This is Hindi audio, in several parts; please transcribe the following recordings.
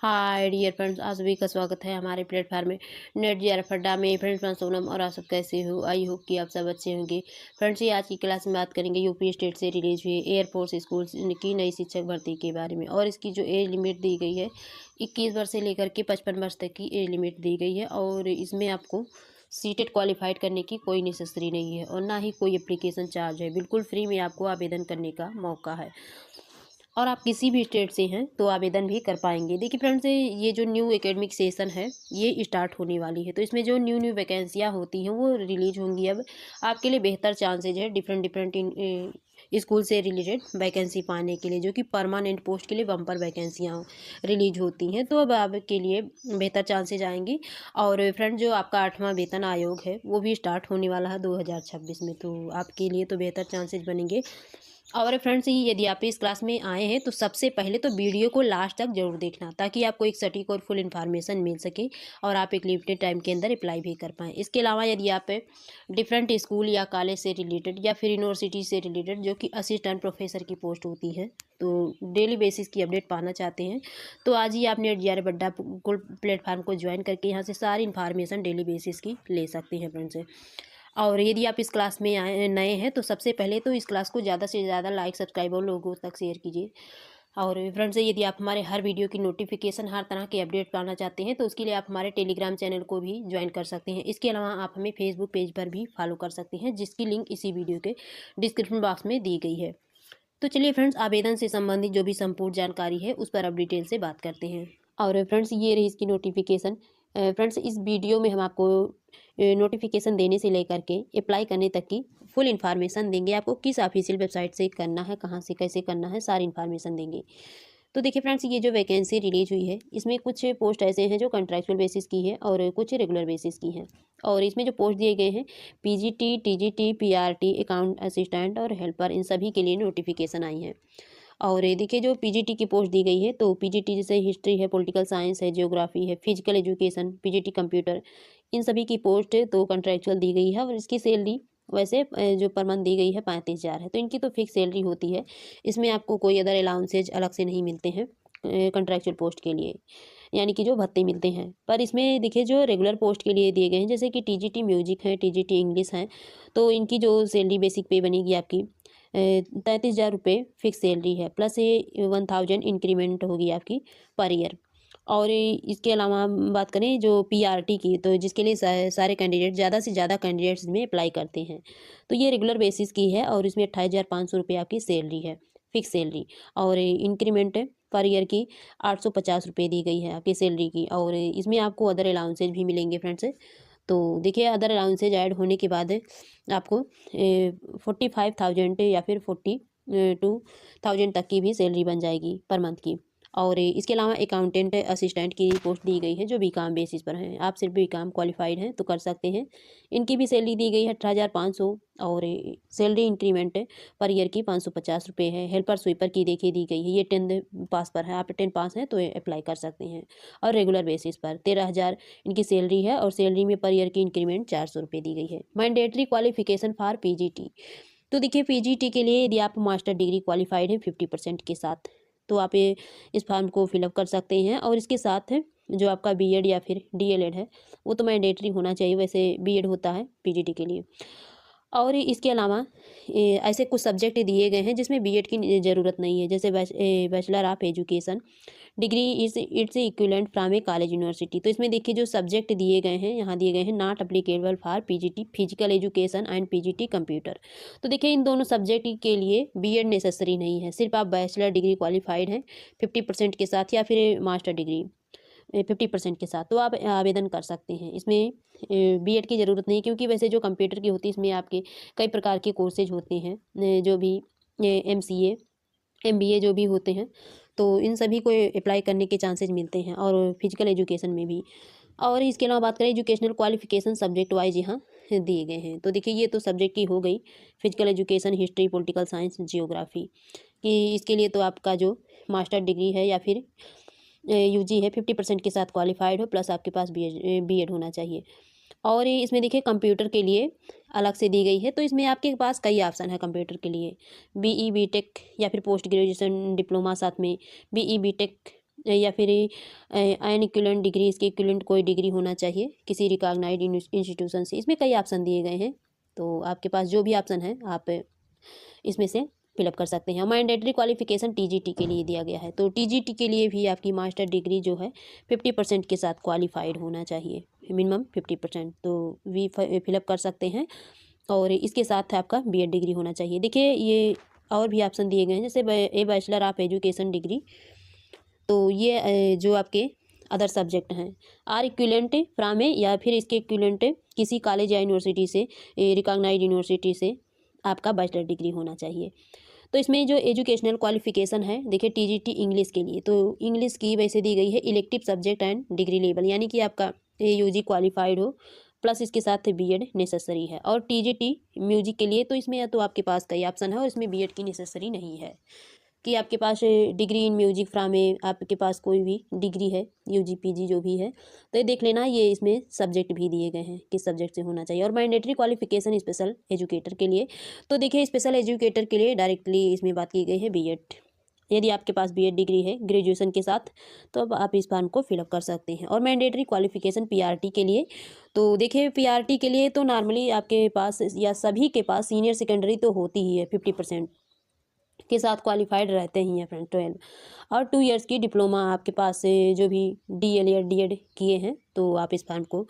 हाय डियर फ्रेंड्स, आप सभी का स्वागत है हमारे प्लेटफॉर्म में नेट जी आर एफ अड्डा में। फ्रेंड्स, मैं सोनम और आप सब कैसे हो? आई होप कि आप सब अच्छे होंगे। फ्रेंड्स, ये आज की क्लास में बात करेंगे यूपी स्टेट से रिलीज हुई एयरफोर्स स्कूल की नई शिक्षक भर्ती के बारे में। और इसकी जो एज लिमिट दी गई है 21 वर्ष से लेकर के 55 वर्ष तक की एज लिमिट दी गई है। और इसमें आपको सीटेट क्वालिफाइड करने की कोई नेसेसरी नहीं है और ना ही कोई एप्लीकेशन चार्ज है। बिल्कुल फ्री में आपको आवेदन करने का मौका है और आप किसी भी स्टेट से हैं तो आवेदन भी कर पाएंगे। देखिए फ्रेंड्स, ये जो न्यू एकेडमिक सेशन है ये स्टार्ट होने वाली है, तो इसमें जो न्यू न्यू वैकेंसियाँ होती हैं वो रिलीज होंगी। अब आपके लिए बेहतर चांसेज है डिफरेंट डिफरेंट स्कूल से रिलेटेड वैकेंसी पाने के लिए, जो कि परमानेंट पोस्ट के लिए बम्पर वैकेंसियाँ रिलीज होती हैं। तो अब आपके लिए बेहतर चांसेज आएंगी। और फ्रेंड, जो आपका 8वां वेतन आयोग है वो भी स्टार्ट होने वाला है 2026 में, तो आपके लिए तो बेहतर चांसेज बनेंगे। और फ्रेंड्स, यदि आप इस क्लास में आए हैं तो सबसे पहले तो वीडियो को लास्ट तक जरूर देखना, ताकि आपको एक सटीक और फुल इन्फॉर्मेशन मिल सके और आप एक लिमिटेड टाइम के अंदर अप्लाई भी कर पाएँ। इसके अलावा यदि आप डिफरेंट स्कूल या कॉलेज से रिलेटेड या फिर यूनिवर्सिटी से रिलेटेड जो कि असिस्टेंट प्रोफेसर की पोस्ट होती है, तो डेली बेसिस की अपडेट पाना चाहते हैं, तो आज ही आप नेट जी बड्डा प्लेटफॉर्म को ज्वाइन करके यहाँ से सारी इन्फॉर्मेशन डेली बेसिस की ले सकते हैं फ्रेंड्स। और यदि आप इस क्लास में नए हैं तो सबसे पहले तो इस क्लास को ज़्यादा से ज़्यादा लाइक सब्सक्राइब और लोगों तक शेयर कीजिए। और फ्रेंड्स, यदि आप हमारे हर वीडियो की नोटिफिकेशन, हर तरह के अपडेट पाना चाहते हैं तो उसके लिए आप हमारे टेलीग्राम चैनल को भी ज्वाइन कर सकते हैं। इसके अलावा आप हमें फेसबुक पेज पर भी फॉलो कर सकते हैं, जिसकी लिंक इसी वीडियो के डिस्क्रिप्शन बॉक्स में दी गई है। तो चलिए फ्रेंड्स, आवेदन से संबंधित जो भी संपूर्ण जानकारी है उस पर अब डिटेल से बात करते हैं। और फ्रेंड्स, ये रही इसकी नोटिफिकेशन। फ्रेंड्स, इस वीडियो में हम आपको नोटिफिकेशन देने से लेकर के अप्लाई करने तक की फुल इन्फॉर्मेशन देंगे। आपको किस ऑफिशियल वेबसाइट से करना है, कहाँ से कैसे करना है, सारी इन्फॉर्मेशन देंगे। तो देखिए फ्रेंड्स, ये जो वैकेंसी रिलीज हुई है इसमें कुछ पोस्ट ऐसे हैं जो कॉन्ट्रैक्चुअल बेसिस की है और कुछ रेगुलर बेसिस की हैं। और इसमें जो पोस्ट दिए गए हैं PGT, TGT, PRT, account assistant और हेल्पर, इन सभी के लिए नोटिफिकेशन आई हैं। और ये देखिए, जो पीजीटी की पोस्ट दी गई है तो पीजीटी जैसे हिस्ट्री है, पॉलिटिकल साइंस है, ज्योग्राफी है, फिजिकल एजुकेशन, पीजीटी कंप्यूटर, इन सभी की पोस्ट तो कॉन्ट्रैक्चुअल दी गई है। और इसकी सैलरी वैसे जो पर मंथ दी गई है 35,000 है, तो इनकी तो फिक्स सैलरी होती है। इसमें आपको कोई अदर अलाउंसेज अलग से नहीं मिलते हैं कॉन्ट्रैक्चुअल पोस्ट के लिए, यानी कि जो भत्ते मिलते हैं। पर इसमें देखिए, जो रेगुलर पोस्ट के लिए दिए गए हैं जैसे कि टीजीटी म्यूजिक है, टीजीटी इंग्लिश है, तो इनकी जो सैलरी बेसिक पे बनेगी आपकी 33,000 रुपये फिक्स सैलरी है, प्लस ये 1,000 इंक्रीमेंट होगी आपकी पर ईयर। और इसके अलावा हम बात करें जो पीआरटी की, तो जिसके लिए सारे कैंडिडेट, ज़्यादा से ज़्यादा कैंडिडेट्स में अप्लाई करते हैं, तो ये रेगुलर बेसिस की है और इसमें 28,500 रुपये आपकी सैलरी है, फिक्स सैलरी। और इंक्रीमेंट पर ईयर की 850 रुपये दी गई है आपकी सैलरी की। और इसमें आपको अदर अलाउंसेज भी मिलेंगे फ्रेंड्स। तो देखिए, अदर अलाउंसेज ऐड होने के बाद आपको 45,000 या फिर 42,000 तक की भी सैलरी बन जाएगी पर मंथ की। और इसके अलावा अकाउंटेंट असिस्टेंट की पोस्ट दी गई है जो बीकॉम बेसिस पर हैं, आप सिर्फ बीकॉम क्वालिफाइड हैं तो कर सकते हैं। इनकी भी सैलरी दी गई है 18,500। और सैलरी इंक्रीमेंट पर ईयर की 550 रुपये है। हेल्पर स्वीपर की देखिए दी गई है, ये 10th पास पर है, आप 10 पास हैं तो अप्लाई कर सकते हैं। और रेगुलर बेसिस पर 13,000 इनकी सैलरी है और सैलरी में पर ईयर की इंक्रीमेंट 400 रुपये दी गई है। मैंडेटरी क्वालिफिकेशन फॉर पीजीटी, तो देखिए पीजीटी के लिए यदि आप मास्टर डिग्री क्वालिफाइड हैं 50% के साथ, तो आप ये इस फॉर्म को फिलअप कर सकते हैं। और इसके साथ जो आपका बीएड या फिर डीएलएड है वो तो मैंडेटरी होना चाहिए, वैसे बीएड होता है पीजीटी के लिए। और इसके अलावा ऐसे कुछ सब्जेक्ट दिए गए हैं जिसमें बीएड की ज़रूरत नहीं है, जैसे bachelor of education degree is its equivalent from A college university. तो इसमें देखिए, जो सब्जेक्ट दिए गए हैं यहाँ दिए गए हैं, not applicable for PGT physical education and PGT computer. तो देखिए, इन दोनों सब्जेक्ट के लिए बीएड नेसेसरी नहीं है, सिर्फ आप बैचलर डिग्री क्वालिफाइड हैं 50% के साथ या फिर मास्टर डिग्री 50% के साथ, तो आप आवेदन कर सकते हैं। इसमें बीएड की ज़रूरत नहीं, क्योंकि वैसे जो कंप्यूटर की होती है इसमें आपके कई प्रकार के कोर्सेज होते हैं, जो भी एमसीए एमबीए जो भी होते हैं, तो इन सभी को अप्लाई करने के चांसेस मिलते हैं, और फिजिकल एजुकेशन में भी। और इसके अलावा बात करें एजुकेशनल क्वालिफिकेशन सब्जेक्ट वाइज यहाँ दिए गए हैं, तो देखिए ये तो सब्जेक्ट की हो गई, physical education, history, political science, geography कि इसके लिए तो आपका जो मास्टर डिग्री है या फिर यूजी है 50% के साथ क्वालिफाइड हो, प्लस आपके पास बीएड होना चाहिए। और इसमें देखिए कंप्यूटर के लिए अलग से दी गई है, तो इसमें आपके पास कई ऑप्शन है कंप्यूटर के लिए, बीई बीटेक या फिर पोस्ट ग्रेजुएशन डिप्लोमा, साथ में बीई बीटेक या फिर एन इक्विवेलेंट डिग्री, इसके इक्विवेलेंट कोई डिग्री होना चाहिए किसी रिकॉग्नाइज्ड इंस्टीट्यूशन से। इसमें कई ऑप्शन दिए गए हैं, तो आपके पास जो भी ऑप्शन है आप इसमें से फिलअप कर सकते हैं। मैंडेटरी क्वालिफिकेशन टीजीटी के लिए दिया गया है, तो टीजीटी के लिए भी आपकी मास्टर डिग्री जो है 50% के साथ क्वालिफाइड होना चाहिए, मिनिमम 50%, तो वी फिलअप कर सकते हैं। और इसके साथ आपका बीएड डिग्री होना चाहिए। देखिए ये और भी ऑप्शन दिए गए हैं, जैसे ए बैचलर ऑफ एजुकेशन डिग्री, तो ये जो आपके अदर सब्जेक्ट हैं आर इक्विवेलेंट फ्रॉम ए, या फिर इसके इक्विवेलेंट किसी कॉलेज या यूनिवर्सिटी से, रिकॉग्नाइज्ड यूनिवर्सिटी से आपका बैचलर डिग्री होना चाहिए। तो इसमें जो एजुकेशनल क्वालिफिकेशन है, देखिए टीजीटी इंग्लिश के लिए, तो इंग्लिश की वैसे दी गई है elective subject and degree level, यानी कि आपका यूजी क्वालिफाइड हो प्लस इसके साथ बीएड नेसेसरी है। और टीजीटी म्यूजिक के लिए तो इसमें या तो आपके पास कई ऑप्शन है और इसमें बीएड की नेसेसरी नहीं है कि आपके पास डिग्री इन म्यूजिक फ्रॉम ए, आपके पास कोई भी डिग्री है यूजी पीजी जो भी है, तो ये देख लेना, ये इसमें सब्जेक्ट भी दिए गए हैं किस सब्जेक्ट से होना चाहिए। और मैंडेटरी क्वालिफिकेशन स्पेशल एजुकेटर के लिए, तो देखिए स्पेशल एजुकेटर के लिए डायरेक्टली इसमें बात की गई है बीएड। यदि आपके पास बीएड डिग्री है ग्रेजुएशन के साथ, तो अब आप इस फॉर्म को फिलअप कर सकते हैं। और मैंडेटरी क्वालिफिकेशन पीआरटी के लिए, तो देखिए पीआरटी के लिए तो नॉर्मली आपके पास या सभी के पास सीनियर सेकेंडरी तो होती ही है, 50% के साथ क्वालिफाइड रहते ही हैं फ्रेंड 12, और 2 इयर्स की डिप्लोमा आपके पास से जो भी डीएल या डीएड किए हैं, तो आप इस फॉर्म को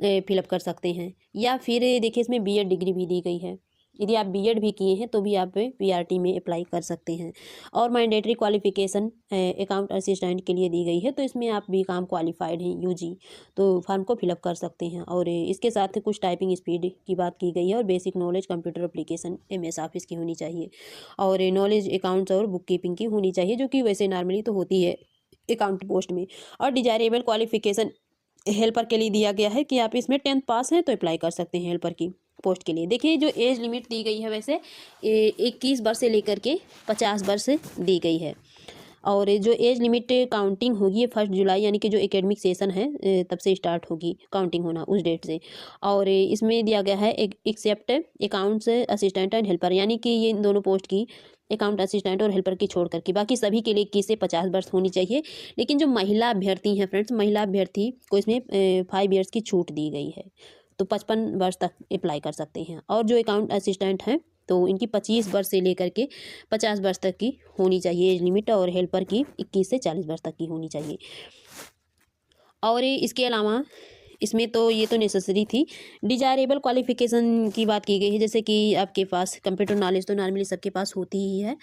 फिलअप कर सकते हैं। या फिर देखिए इसमें बीएड डिग्री भी दी गई है, यदि आप बीएड भी किए हैं तो भी आप पीआरटी में अप्लाई कर सकते हैं। और मैंडेटरी क्वालिफिकेशन अकाउंट असिस्टेंट के लिए दी गई है, तो इसमें आप बीकॉम क्वालिफाइड हैं यूजी, तो फॉर्म को फिलअप कर सकते हैं। और इसके साथ कुछ टाइपिंग स्पीड की बात की गई है, और basic knowledge computer application MS office की होनी चाहिए, और नॉलेज अकाउंट्स और बुक कीपिंग की होनी चाहिए, जो कि वैसे नॉर्मली तो होती है अकाउंट पोस्ट में। और डिजायरेबल क्वालिफिकेशन हेल्पर के लिए दिया गया है कि आप इसमें 10th पास हैं तो अप्लाई कर सकते हैं हेल्पर की पोस्ट के लिए। देखिए जो एज लिमिट दी गई है वैसे 21 वर्ष से लेकर के 50 वर्ष दी गई है। और जो एज लिमिट काउंटिंग होगी ये 1 जुलाई यानी कि जो एकेडमिक सेशन है तब से स्टार्ट होगी काउंटिंग होना उस डेट से। और इसमें दिया गया है except accounts assistant and helper, यानी कि ये इन दोनों पोस्ट की अकाउंट असिस्टेंट और हेल्पर की छोड़ करके बाकी सभी के लिए 21 से 50 वर्ष होनी चाहिए। लेकिन जो महिला अभ्यर्थी हैं फ्रेंड्स, महिला अभ्यर्थी को इसमें 5 ईयर्स की छूट दी गई है, तो 55 वर्ष तक अप्लाई कर सकते हैं। और जो अकाउंट असिस्टेंट हैं तो इनकी 25 वर्ष से लेकर के 50 वर्ष तक की होनी चाहिए एज लिमिट, और हेल्पर की 21 से 40 वर्ष तक की होनी चाहिए। और इसके अलावा इसमें तो ये तो नेसेसरी थी। डिजायरेबल क्वालिफिकेशन की बात की गई है, जैसे कि आपके पास कंप्यूटर नॉलेज तो नॉर्मली सबके पास होती ही है,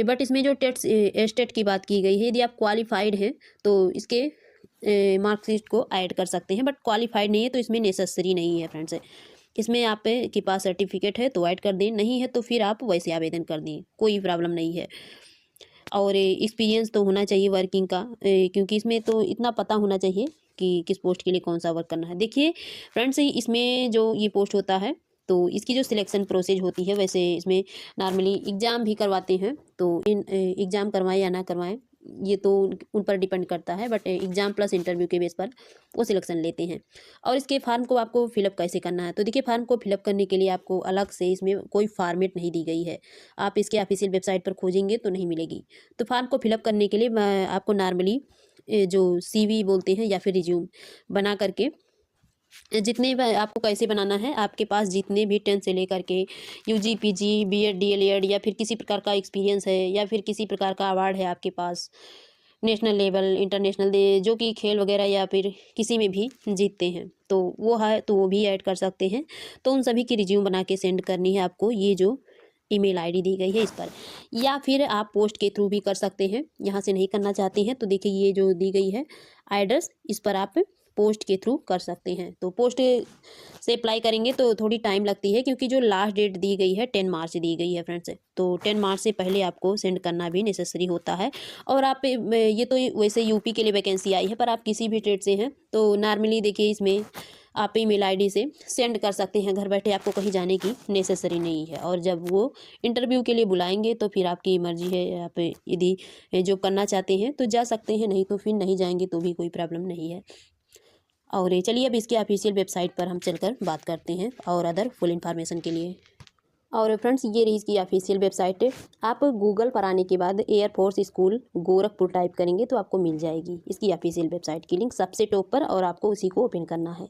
बट इसमें जो टेट की बात की गई है, यदि आप क्वालिफाइड हैं तो इसके मार्कशीट को ऐड कर सकते हैं, बट क्वालिफाइड नहीं है तो इसमें नेसेसरी नहीं है फ्रेंड्स। इसमें आप के पास सर्टिफिकेट है तो ऐड कर दें, नहीं है तो फिर आप वैसे आवेदन कर दें, कोई प्रॉब्लम नहीं है। और एक्सपीरियंस तो होना चाहिए वर्किंग का, क्योंकि इसमें तो इतना पता होना चाहिए कि किस पोस्ट के लिए कौन सा वर्क करना है। देखिए फ्रेंड्स इसमें जो ये पोस्ट होता है तो इसकी जो सिलेक्शन प्रोसेस होती है, वैसे इसमें नॉर्मली एग्ज़ाम भी करवाते हैं, तो इन एग्ज़ाम करवाएं या ना करवाएं ये तो उन पर डिपेंड करता है, बट एग्ज़ाम प्लस इंटरव्यू के बेस पर वो सिलेक्शन लेते हैं। और इसके फार्म को आपको फिलअप कैसे करना है, तो देखिए फार्म को फिलअप करने के लिए आपको अलग से इसमें कोई फॉर्मेट नहीं दी गई है, आप इसके ऑफिशियल वेबसाइट पर खोजेंगे तो नहीं मिलेगी। तो फार्म को फिलअप करने के लिए आपको नॉर्मली जो सीवी बोलते हैं या फिर रिज्यूम बना करके, जितने भी आपको कैसे बनाना है, आपके पास जितने भी 10 से लेकर के यूजी पीजी बीएड डीएलएड या फिर किसी प्रकार का एक्सपीरियंस है या फिर किसी प्रकार का अवार्ड है आपके पास नेशनल लेवल इंटरनेशनल जो कि खेल वगैरह या फिर किसी में भी जीतते हैं, तो वो है तो वो भी ऐड कर सकते हैं। तो उन सभी की रिज्यूम बना के सेंड करनी है आपको, ये जो ईमेल आईडी दी गई है इस पर, या फिर आप पोस्ट के थ्रू भी कर सकते हैं। यहाँ से नहीं करना चाहते हैं तो देखिए ये जो दी गई है एड्रेस, इस पर आप पोस्ट के थ्रू कर सकते हैं। तो पोस्ट से अप्लाई करेंगे तो थोड़ी टाइम लगती है, क्योंकि जो लास्ट डेट दी गई है 10 मार्च दी गई है फ्रेंड्स, तो 10 मार्च से पहले आपको सेंड करना भी नेसेसरी होता है। और आप ये तो वैसे यूपी के लिए वैकेंसी आई है, पर आप किसी भी स्टेट से हैं तो नॉर्मली देखिए इसमें आप ईमेल आईडी से सेंड कर सकते हैं घर बैठे, आपको कहीं जाने की नेसेसरी नहीं है। और जब वो इंटरव्यू के लिए बुलाएंगे तो फिर आपकी मर्जी है, आप यदि जो करना चाहते हैं तो जा सकते हैं, नहीं तो फिर नहीं जाएंगे तो भी कोई प्रॉब्लम नहीं है। और चलिए अब इसके ऑफिशियल वेबसाइट पर हम चलकर बात करते हैं और अदर फुल इन्फॉर्मेशन के लिए। और फ्रेंड्स ये रही इसकी ऑफिशियल वेबसाइट। आप गूगल पर आने के बाद एयरफोर्स स्कूल गोरखपुर टाइप करेंगे तो आपको मिल जाएगी इसकी ऑफिशियल वेबसाइट की लिंक सबसे टॉप पर, और आपको उसी को ओपन करना है।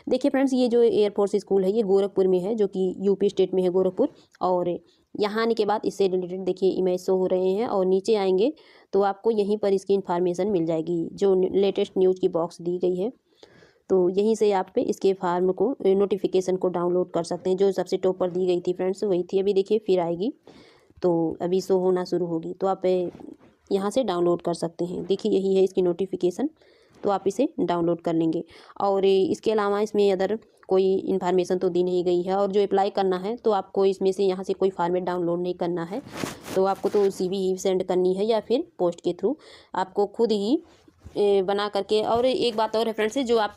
देखिए फ्रेंड्स, ये जो एयरफोर्स स्कूल है ये गोरखपुर में है, जो कि यूपी स्टेट में है गोरखपुर। और यहाँ आने के बाद इससे रिलेटेड देखिए इमेज शो हो रहे हैं, और नीचे आएंगे तो आपको यहीं पर इसकी इन्फॉर्मेशन मिल जाएगी जो लेटेस्ट न्यूज़ की बॉक्स दी गई है। तो यहीं से आप पे इसके फार्म को नोटिफिकेशन को डाउनलोड कर सकते हैं। जो सबसे टॉप पर दी गई थी फ्रेंड्स वही थी, अभी देखिए फिर आएगी तो अभी शो होना शुरू होगी, तो आप यहाँ से डाउनलोड कर सकते हैं। देखिए यही है इसकी नोटिफिकेशन, तो आप इसे डाउनलोड कर लेंगे। और इसके अलावा इसमें अदर कोई इन्फॉर्मेशन तो दी नहीं गई है। और जो अप्लाई करना है तो आपको इसमें से यहाँ से कोई फॉर्मेट डाउनलोड नहीं करना है, तो आपको तो CV ही सेंड करनी है या फिर पोस्ट के थ्रू आपको खुद ही बना करके। और एक बात और है फ्रेंड्स, जो आप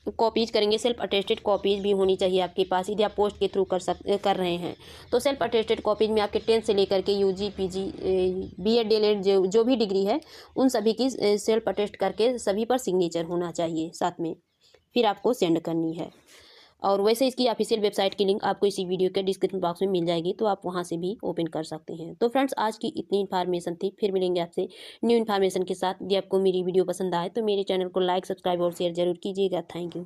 कॉपीज करेंगे सेल्फ अटेस्टेड कॉपीज भी होनी चाहिए आपके पास, यदि आप पोस्ट के थ्रू कर रहे हैं तो सेल्फ अटेस्टेड कॉपीज में आपके 10th से लेकर के UG PG BEd DLED जो भी डिग्री है उन सभी की सेल्फ अटेस्ट करके सभी पर सिग्नेचर होना चाहिए साथ में, फिर आपको सेंड करनी है। और वैसे इसकी ऑफिशियल वेबसाइट की लिंक आपको इसी वीडियो के डिस्क्रिप्शन बॉक्स में मिल जाएगी, तो आप वहां से भी ओपन कर सकते हैं। तो फ्रेंड्स आज की इतनी इन्फॉर्मेशन थी, फिर मिलेंगे आपसे न्यू इन्फॉर्मेशन के साथ। यदि आपको मेरी वीडियो पसंद आए तो मेरे चैनल को लाइक सब्सक्राइब और शेयर जरूर कीजिएगा। Thank you.